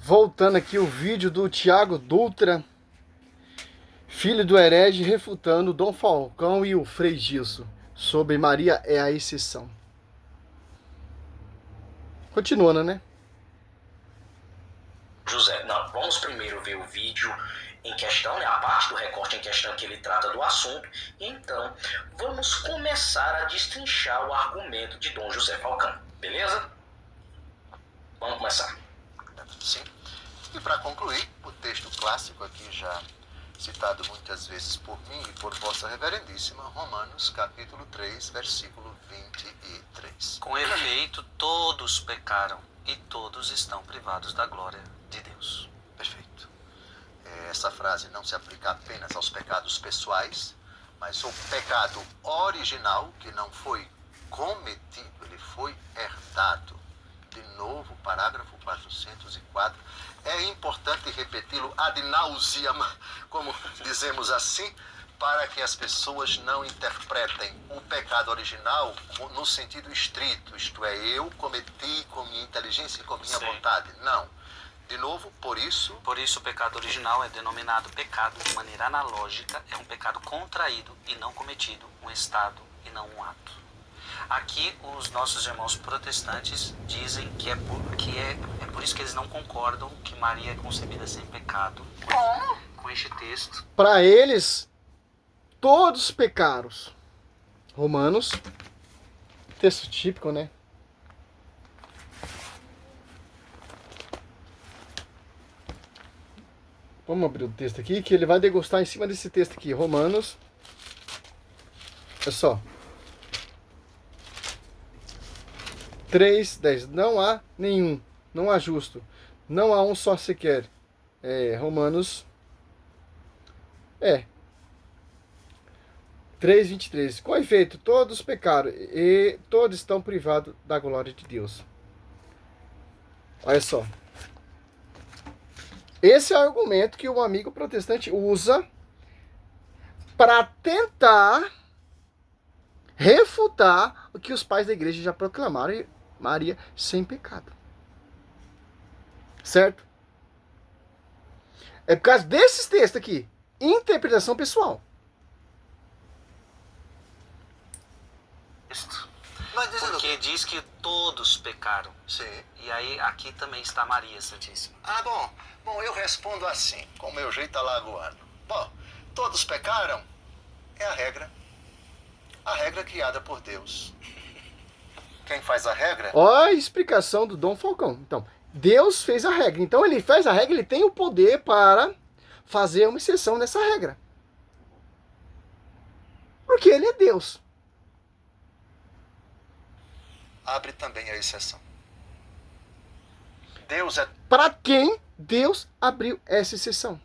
Voltando aqui o vídeo do Tiago Dutra, filho do herege, refutando Dom Falcão e o Frei Gilson, sobre Maria é a exceção. Continuando, né? José, não, vamos primeiro ver o vídeo em questão, né, a parte do recorte em questão que ele trata do assunto, e então vamos começar a destrinchar o argumento de Dom José Falcão, beleza? Vamos começar. Sim. E para concluir, o texto clássico aqui já citado muitas vezes por mim e por Vossa Reverendíssima, Romanos capítulo 3, versículo 23. Com efeito, todos pecaram e todos estão privados da glória de Deus. Perfeito. Essa frase não se aplica apenas aos pecados pessoais, mas o pecado original, que não foi cometido, ele foi herdado. De novo, parágrafo 404. É importante repeti-lo ad nauseam, como dizemos assim, para que as pessoas não interpretem o pecado original no sentido estrito, isto é, eu cometi com minha inteligência e com minha vontade. Não. De novo, por isso... Por isso o pecado original é denominado pecado de maneira analógica, é um pecado contraído e não cometido, um estado e não um ato. Aqui os nossos irmãos protestantes dizem que é por isso que eles não concordam que Maria é concebida sem pecado. Com este texto. Para eles, todos pecaram. Romanos, texto típico, né? Vamos abrir o texto aqui, que ele vai degustar em cima desse texto aqui. Romanos. Olha só. 3:10. Não há nenhum. Não há justo. Não há um só sequer. Romanos. 3:23. Com efeito, todos pecaram e todos estão privados da glória de Deus. Olha só. Esse é o argumento que o amigo protestante usa para tentar refutar o que os pais da igreja já proclamaram: Maria sem pecado. Certo? É por causa desses textos aqui. Interpretação pessoal. Porque diz que todos pecaram. Sim. E aí aqui também está Maria Santíssima. Bom, eu respondo assim, com o meu jeito alagoano. Bom, todos pecaram é a regra. A regra criada por Deus. Quem faz a regra? Olha a explicação do Dom Falcão. Então, Deus fez a regra. Então, ele faz a regra, ele tem o poder para fazer uma exceção nessa regra. Porque ele é Deus. Abre também a exceção. Deus é... Para quem Deus abriu essa exceção?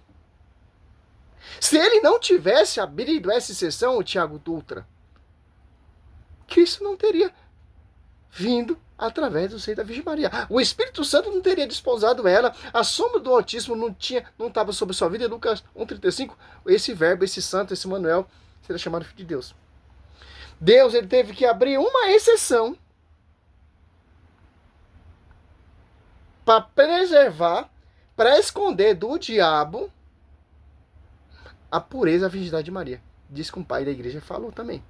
Se ele não tivesse abrido essa exceção, o Tiago Dutra, Cristo não teria vindo através do seio da Virgem Maria. O Espírito Santo não teria desposado ela. A sombra do autismo não estava sobre sua vida. Em Lucas 1,35, esse verbo, esse santo, esse Manuel, seria chamado Filho de Deus. Deus, ele teve que abrir uma exceção para preservar, para esconder do diabo a pureza, a virgindade de Maria. Diz que um pai da igreja falou também.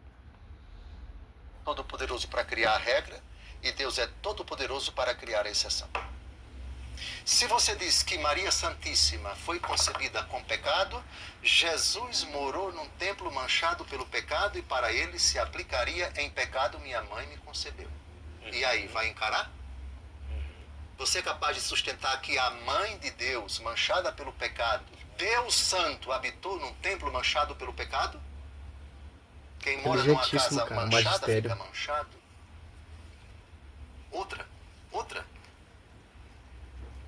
Todo-poderoso para criar a regra e Deus é todo-poderoso para criar a exceção. Se você diz que Maria Santíssima foi concebida com pecado, Jesus morou num templo manchado pelo pecado e para ele se aplicaria: em pecado minha mãe me concebeu. E aí, vai encarar? Você é capaz de sustentar que a mãe de Deus, manchada pelo pecado, Deus Santo, habitou num templo manchado pelo pecado? Quem mora numa casa manchada fica manchado? Outra.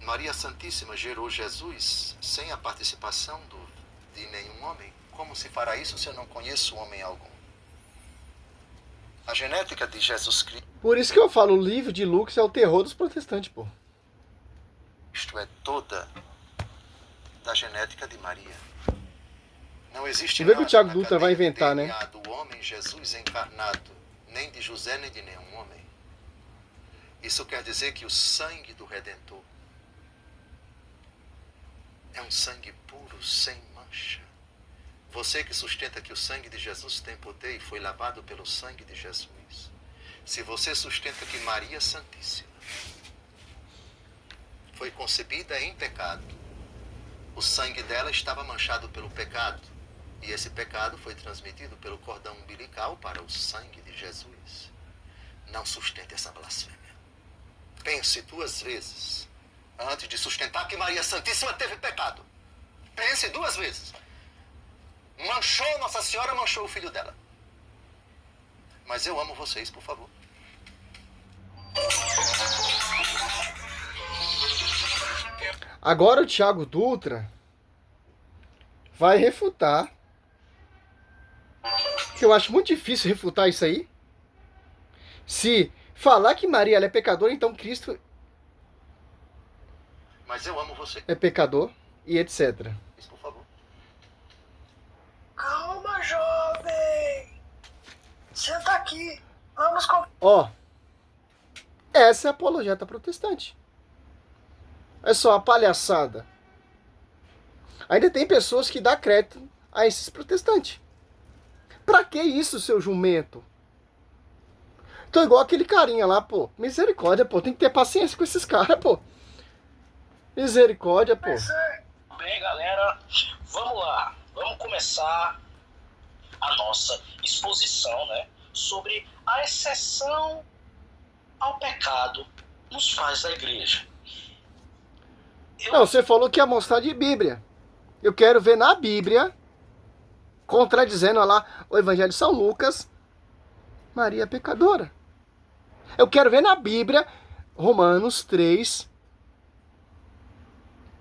Maria Santíssima gerou Jesus sem a participação de nenhum homem. Como se fará isso se eu não conheço homem algum? A genética de Jesus Cristo... Por isso que eu falo, o livro de Lucas é o terror dos protestantes, pô. Isto é toda da genética de Maria. Não existe nada que o Tiago na Dutra vai inventar, DNA, né? do homem Jesus encarnado, nem de José, nem de nenhum homem. Isso quer dizer que o sangue do Redentor é um sangue puro, sem mancha. Você que sustenta que o sangue de Jesus tem poder e foi lavado pelo sangue de Jesus. Se você sustenta que Maria Santíssima foi concebida em pecado, o sangue dela estava manchado pelo pecado, e esse pecado foi transmitido pelo cordão umbilical para o sangue de Jesus. Não sustente essa blasfêmia. Pense 2 vezes antes de sustentar que Maria Santíssima teve pecado. Pense 2 vezes. Manchou Nossa Senhora, manchou o filho dela. Mas eu amo vocês, por favor. Agora o Thiago Dutra vai refutar. Eu acho muito difícil refutar isso aí. Se falar que Maria ela é pecadora, então Cristo Mas eu amo você. é pecador e etc. Por favor. Calma, jovem. Senta aqui. Vamos com... Ó, essa é a apologeta protestante. É só a palhaçada. Ainda tem pessoas que dão crédito a esses protestantes. Pra que isso, seu jumento? Tô igual aquele carinha lá, pô. Misericórdia, pô. Tem que ter paciência com esses caras, pô. Misericórdia, pô. Bem, galera, vamos lá. Vamos começar a nossa exposição, né, sobre a exceção ao pecado nos pais da igreja. Não, você falou que ia mostrar de Bíblia. Eu quero ver na Bíblia, contradizendo lá o Evangelho de São Lucas, Maria é pecadora. Eu quero ver na Bíblia, Romanos 3,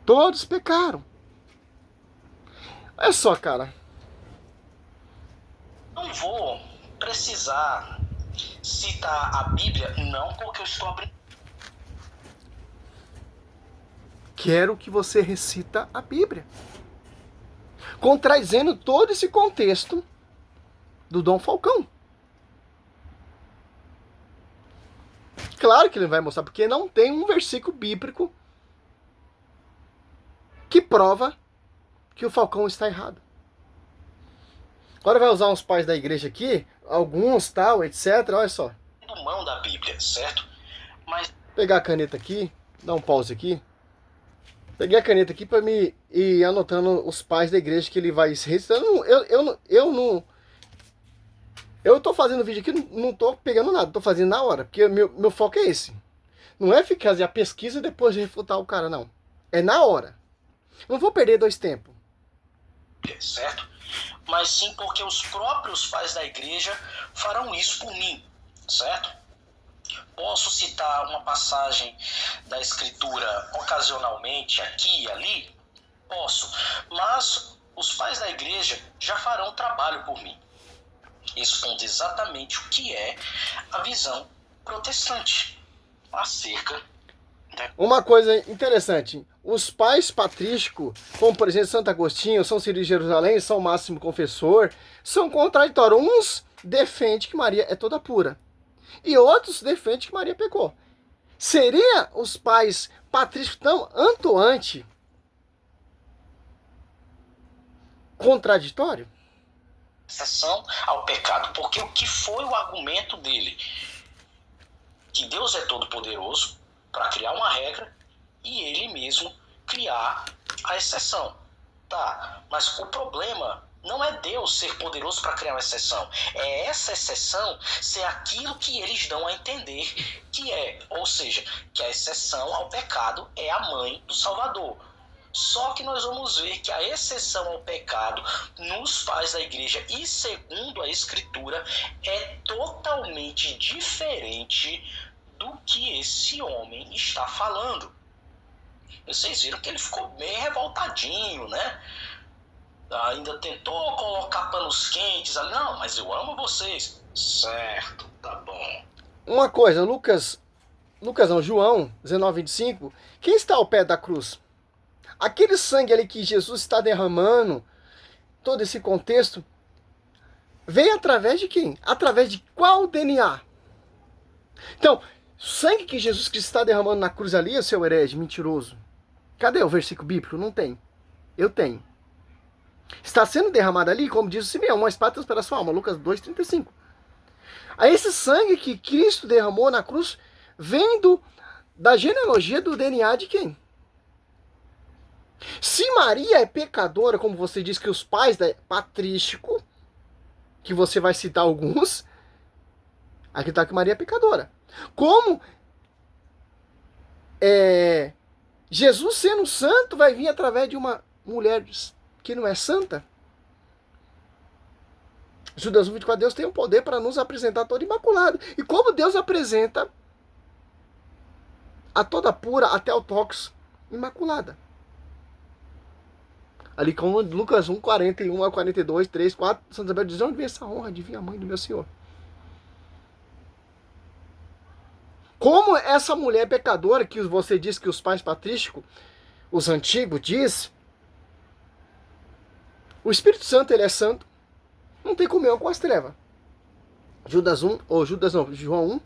todos pecaram. Olha só, cara. Não vou precisar citar a Bíblia, não, porque eu estou abrindo. Quero que você recita a Bíblia. Contradizendo todo esse contexto do Dom Falcão. Claro que ele vai mostrar, porque não tem um versículo bíblico que prova que o Falcão está errado. Agora vai usar uns pais da igreja aqui, alguns tal, etc. Olha só. Mão da Bíblia, certo? Mas Vou pegar a caneta aqui, dar um pause aqui. Peguei a caneta aqui para me ir anotando os pais da igreja que ele vai recitando. Eu tô fazendo vídeo aqui, não tô pegando nada, tô fazendo na hora, porque meu foco é esse. Não é ficar fazer a pesquisa e depois refutar o cara, não. É na hora. Não vou perder 2 tempos. certo? Mas sim porque os próprios pais da igreja farão isso por mim, certo? Posso citar uma passagem da escritura ocasionalmente aqui e ali? Posso, mas os pais da igreja já farão trabalho por mim, expondo exatamente o que é a visão protestante acerca da... Uma coisa interessante, os pais patrísticos, como por exemplo Santo Agostinho, São Cirilo de Jerusalém, São Máximo Confessor, são contraditórios. Uns defendem que Maria é toda pura e outros defendem que Maria pecou. Seria os pais patrísticos tão atuante contraditório? Exceção ao pecado, porque o que foi o argumento dele? Que Deus é todo poderoso para criar uma regra e ele mesmo criar a exceção. Tá, mas o problema não é Deus ser poderoso para criar uma exceção. É essa exceção ser aquilo que eles dão a entender que é. Ou seja, que a exceção ao pecado é a mãe do Salvador. Só que nós vamos ver que a exceção ao pecado nos pais da igreja e segundo a Escritura é totalmente diferente do que esse homem está falando. Vocês viram que ele ficou bem revoltadinho, né? Ainda tentou colocar panos quentes ali. Não, mas eu amo vocês. Certo, tá bom. Uma coisa, João 19:25, quem está ao pé da cruz? Aquele sangue ali que Jesus está derramando, todo esse contexto, veio através de quem? Através de qual DNA? Então, o sangue que Jesus Cristo está derramando na cruz ali, seu herege mentiroso. Cadê o versículo bíblico? Não tem. Eu tenho. Está sendo derramado ali, como diz o Simeão, uma espada para a sua alma. Lucas 2,35. Aí esse sangue que Cristo derramou na cruz vem da genealogia do DNA de quem? Se Maria é pecadora, como você diz que os pais da patrístico, que você vai citar alguns, aqui está que Maria é pecadora. Como Jesus sendo santo vai vir através de uma mulher que não é santa? Judas 1,24, Deus tem o poder para nos apresentar toda imaculada. E como Deus apresenta a toda pura, até o tóxico, imaculada. Ali com Lucas 1, 41 a 42, 3, 4, Santa Isabel diz, onde vem essa honra de vir a mãe do meu Senhor? Como essa mulher pecadora, que você diz que os pais patrísticos, os antigos, diz, o Espírito Santo, ele é santo, não tem comunhão com as trevas. João 1,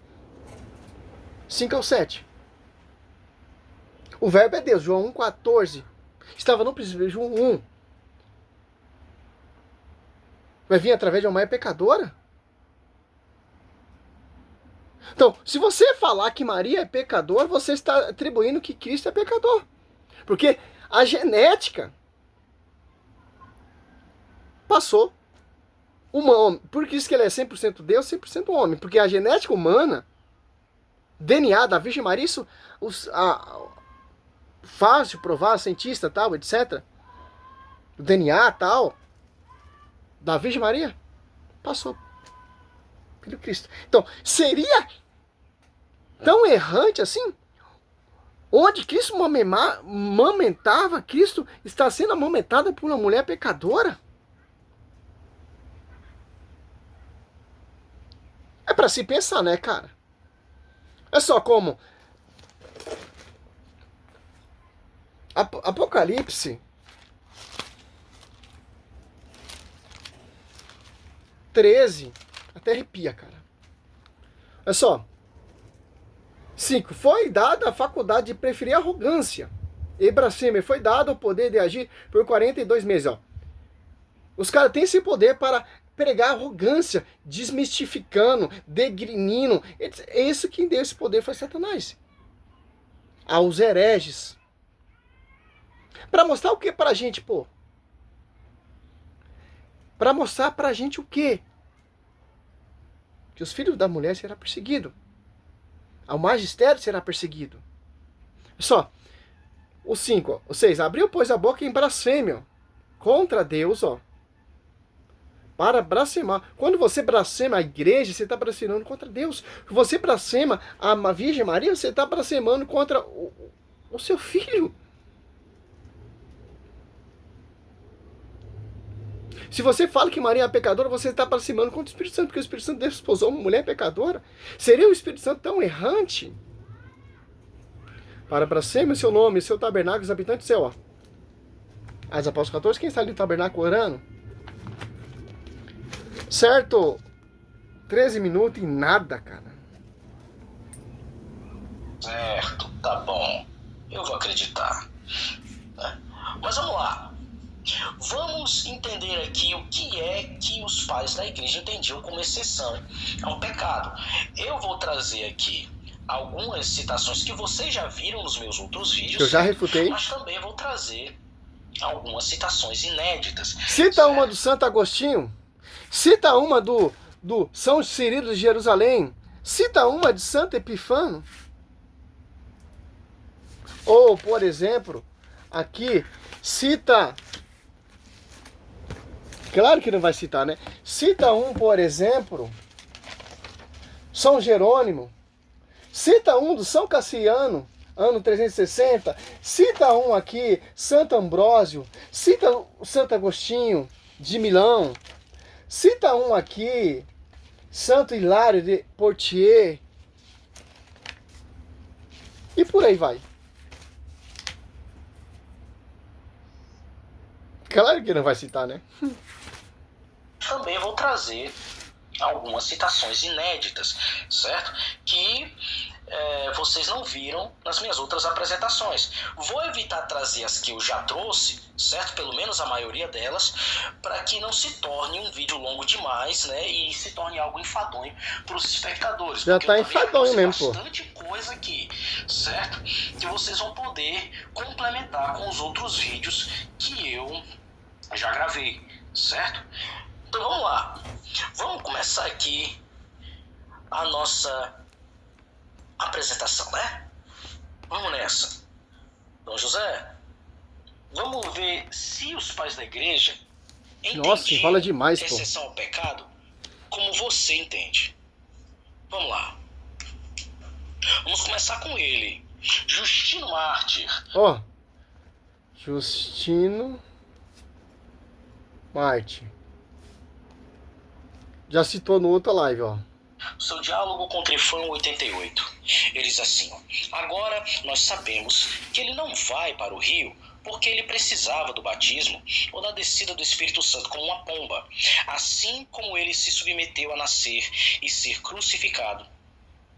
5 ao 7. O verbo é Deus, João 1, 14. Estava no princípio, João 1. Vai vir através de uma mãe pecadora? Então, se você falar que Maria é pecadora, você está atribuindo que Cristo é pecador. Porque a genética passou humano. Por isso que ele é 100% Deus, 100% homem. Porque a genética humana, DNA da Virgem Maria, isso fácil provar, cientista, tal, etc. O DNA, tal, da Virgem Maria, passou pelo Cristo. Então, seria tão errante assim? Onde Cristo amamentava, Cristo está sendo amamentado por uma mulher pecadora? É para se pensar, né, cara? É só como Apocalipse 13, até arrepia, cara. Olha só. 5. Foi dada a faculdade de preferir a arrogância e blasfêmia. Foi dado o poder de agir por 42 meses. Ó. Os caras têm esse poder para pregar arrogância, desmistificando, degrinindo. É isso que deu esse poder, foi Satanás. Aos hereges. Para mostrar o que pra gente, pô? Para mostrar pra gente o quê? Que os filhos da mulher serão perseguidos. O magistério será perseguido. Só. O 5, o 6. Abriu, pois, a boca em blasfêmia contra Deus, ó. Para blasfemar. Quando você blasfema a igreja, você está blasfemando contra Deus. Você blasfema a Virgem Maria, você está blasfemando contra o seu filho. Se você fala que Maria é pecadora, você está blasfemando contra o Espírito Santo, porque o Espírito Santo desposou uma mulher pecadora. Seria o Espírito Santo tão errante? Para blasfêmia o seu nome, seu tabernáculo, os habitantes do céu. Ó. As Apóstolos 14, quem está ali no tabernáculo orando? Certo? 13 minutos e nada, cara. Certo, tá bom. Eu vou acreditar. Mas vamos lá. Vamos entender aqui o que é que os pais da igreja entendiam como exceção ao pecado. Eu vou trazer aqui algumas citações que vocês já viram nos meus outros vídeos. Eu já refutei. Mas também vou trazer algumas citações inéditas. Cita uma do Santo Agostinho. Cita uma do São Cirilo de Jerusalém. Cita uma de Santo Epifano. Ou, por exemplo, aqui, cita... Claro que não vai citar, né? Cita um, por exemplo, São Jerônimo. Cita um do São Cassiano, ano 360. Cita um aqui, Santo Ambrósio. Cita o Santo Agostinho, de Milão. Cita um aqui, Santo Hilário de Poitiers. E por aí vai. Claro que não vai citar, né? Também vou trazer algumas citações inéditas, certo? Que vocês não viram nas minhas outras apresentações. Vou evitar trazer as que eu já trouxe, certo? Pelo menos a maioria delas, para que não se torne um vídeo longo demais, né? E se torne algo enfadonho para os espectadores. Já tá enfadonho mesmo, pô. Bastante coisa aqui, certo? Que vocês vão poder complementar com os outros vídeos que eu já gravei, certo? Então vamos lá. Vamos começar aqui a nossa apresentação, né? Vamos nessa. Dom José, vamos ver se os pais da igreja Nossa, fala demais, pô. exceção ao pecado como você entende. Vamos lá. Vamos começar com ele. Justino Mártir. Ó. Justino Mártir. Já citou no outra live, ó. Seu diálogo com Trifão 88. Ele diz assim: agora nós sabemos que ele não vai para o rio porque ele precisava do batismo ou da descida do Espírito Santo como uma pomba, assim como ele se submeteu a nascer e ser crucificado.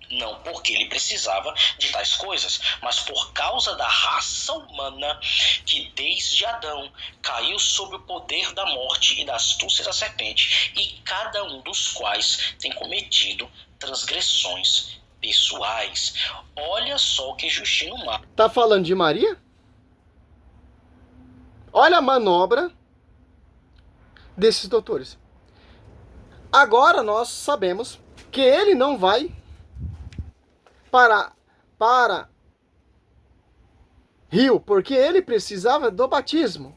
Não porque ele precisava de tais coisas, mas por causa da raça humana que desde Adão caiu sob o poder da morte e da astúcia da serpente, e cada um dos quais tem cometido transgressões pessoais. Olha só o que Justino Mártir... Tá falando de Maria? Olha a manobra desses doutores. Agora nós sabemos que ele não vai para rio, porque ele precisava do batismo.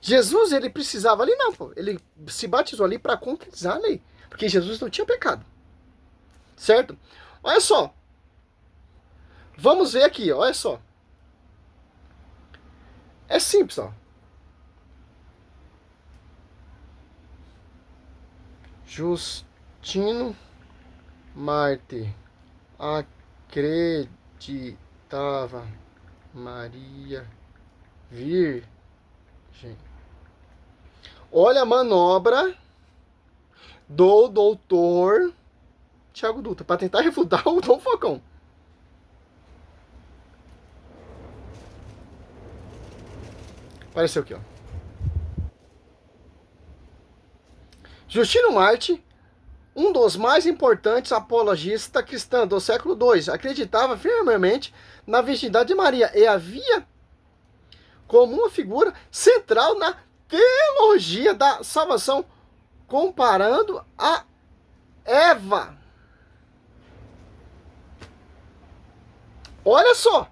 Jesus, ele precisava ali não, pô. Ele se batizou ali para concretizar a lei, porque Jesus não tinha pecado. Certo? Olha só. Vamos ver aqui, olha só. É simples, ó. Justino Mártir acreditava Maria virgem. Olha a manobra do doutor Tiago Dutra para tentar refutar o Dom Falcão. Apareceu aqui, ó. Justino Mártir, um dos mais importantes apologistas cristãos do século II, acreditava firmemente na virgindade de Maria e havia como uma figura central na teologia da salvação, comparando a Eva. Olha só.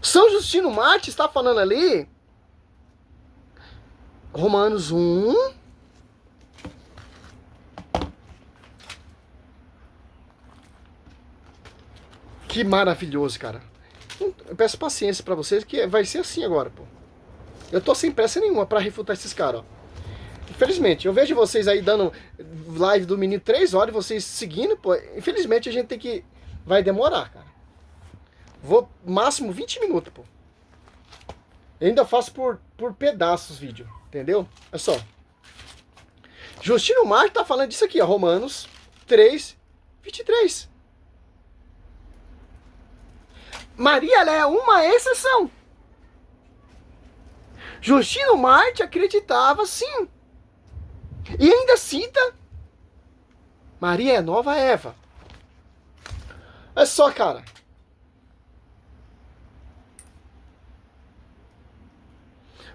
São Justino Mártir está falando ali, Romanos 1, que maravilhoso, cara. Eu peço paciência pra vocês, que vai ser assim agora, pô. Eu tô sem pressa nenhuma pra refutar esses caras, ó. Infelizmente, eu vejo vocês aí dando live do menino 3 horas, vocês seguindo, pô. Infelizmente a gente tem que... Vai demorar, cara. Vou máximo 20 minutos, pô. Eu ainda faço por pedaços vídeo, entendeu? Olha só. Justino Mártir tá falando disso aqui, ó. Romanos 3, 23. Maria, ela é uma exceção. Justino Mártir acreditava sim. E ainda cita Maria é a nova Eva. Olha só, cara.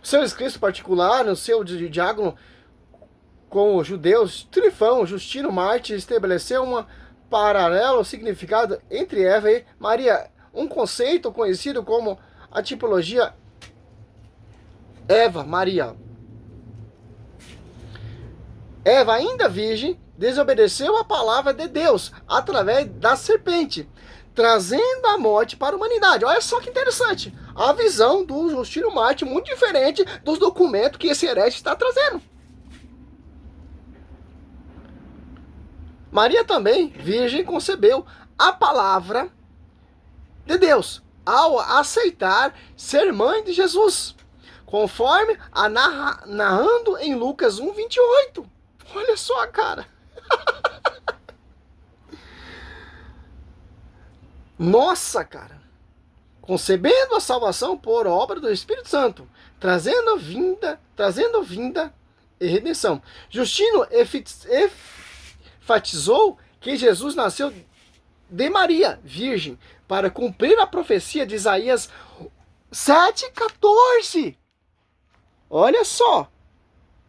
O seu escrito particular, no seu diálogo com os judeus, Trifão, Justino Mártir estabeleceu um paralelo significado entre Eva e Maria, um conceito conhecido como a tipologia Eva-Maria. Eva, ainda virgem, desobedeceu a palavra de Deus através da serpente, trazendo a morte para a humanidade. Olha só que interessante. A visão do Justino Mártir muito diferente dos documentos que esse herege está trazendo. Maria também, virgem, concebeu a palavra de Deus ao aceitar ser mãe de Jesus, conforme a narrando em Lucas 1:28. Olha só, cara. Nossa, cara. Concebendo a salvação por obra do Espírito Santo, trazendo vinda e redenção. Justino enfatizou que Jesus nasceu de Maria, virgem, para cumprir a profecia de Isaías 7,14. Olha só.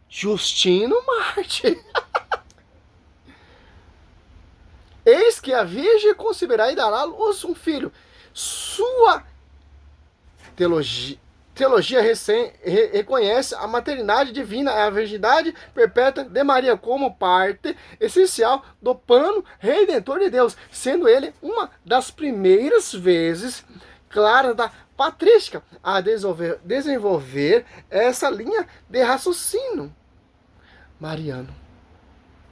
Justino Marte. Eis que a virgem conceberá e dará à luz um filho. Sua teologia reconhece a maternidade divina e a virgindade perpétua de Maria como parte essencial do plano redentor de Deus, sendo ele uma das primeiras vezes claras da patrística a desenvolver essa linha de raciocínio mariano.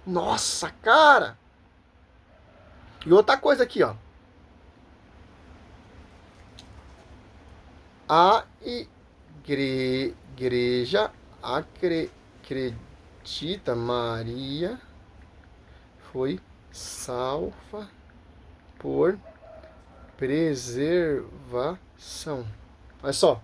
Nossa, cara! E outra coisa aqui, ó. A igreja acredita Maria foi salva por preservação. Olha só.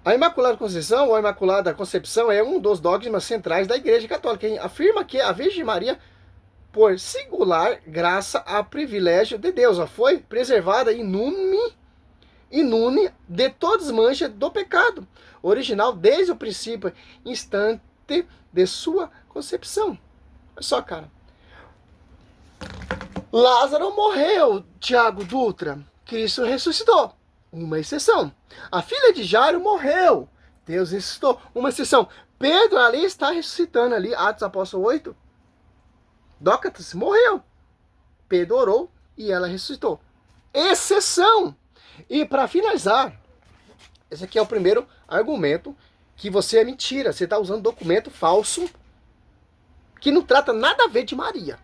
A Imaculada Conceição, ou a Imaculada Concepção, é um dos dogmas centrais da Igreja Católica. Afirma que a Virgem Maria, por singular graça a privilégio de Deus, foi preservada inune de todas as manchas do pecado original desde o princípio, instante de sua concepção. Olha só, cara. Lázaro morreu, Tiago Dutra. Cristo ressuscitou. Uma exceção. A filha de Jairo morreu. Deus ressuscitou. Uma exceção. Pedro ali está ressuscitando ali. Atos Apóstolo 8. Dócatas morreu. Pedro orou e ela ressuscitou. Exceção. E para finalizar, esse aqui é o primeiro argumento que você é mentira. Você está usando documento falso que não trata nada a ver de Maria.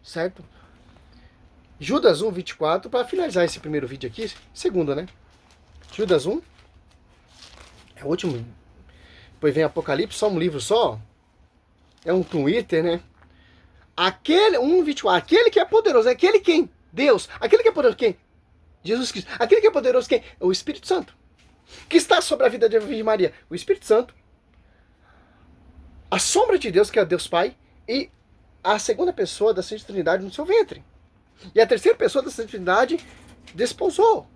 Certo? Judas 1, 24. Para finalizar esse primeiro vídeo aqui. Segundo, né? Judas 1. É o último. Depois vem Apocalipse, só um livro só. É um Twitter, né? Aquele 1:24, aquele que é poderoso, aquele quem? Deus. Aquele que é poderoso quem? Jesus Cristo. Aquele que é poderoso quem? O Espírito Santo. Que está sobre a vida da Virgem Maria? O Espírito Santo. A sombra de Deus, que é Deus Pai, e a segunda pessoa da Santa Trindade no seu ventre. E a terceira pessoa da Santa Trindade desposou.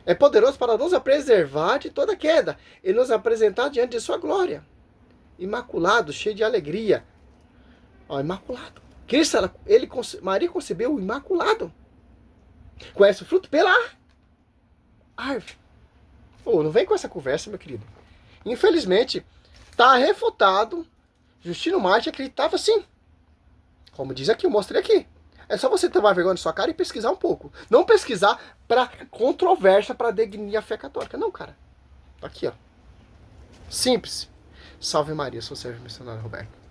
É poderoso para nos preservar de toda queda e nos apresentar diante de sua glória. Imaculado, cheio de alegria. Ó, imaculado. Cristo, Maria concebeu o imaculado. Conhece o fruto pela árvore. Não vem com essa conversa, meu querido. Infelizmente, está refutado. Justino Marte acreditava sim. Como diz aqui, eu mostrei aqui. É só você tomar vergonha na sua cara e pesquisar um pouco. Não pesquisar para controvérsia, para denigrir a fé católica. Não, cara. Aqui, ó. Simples. Salve Maria, sou o Sérgio Missionário Roberto.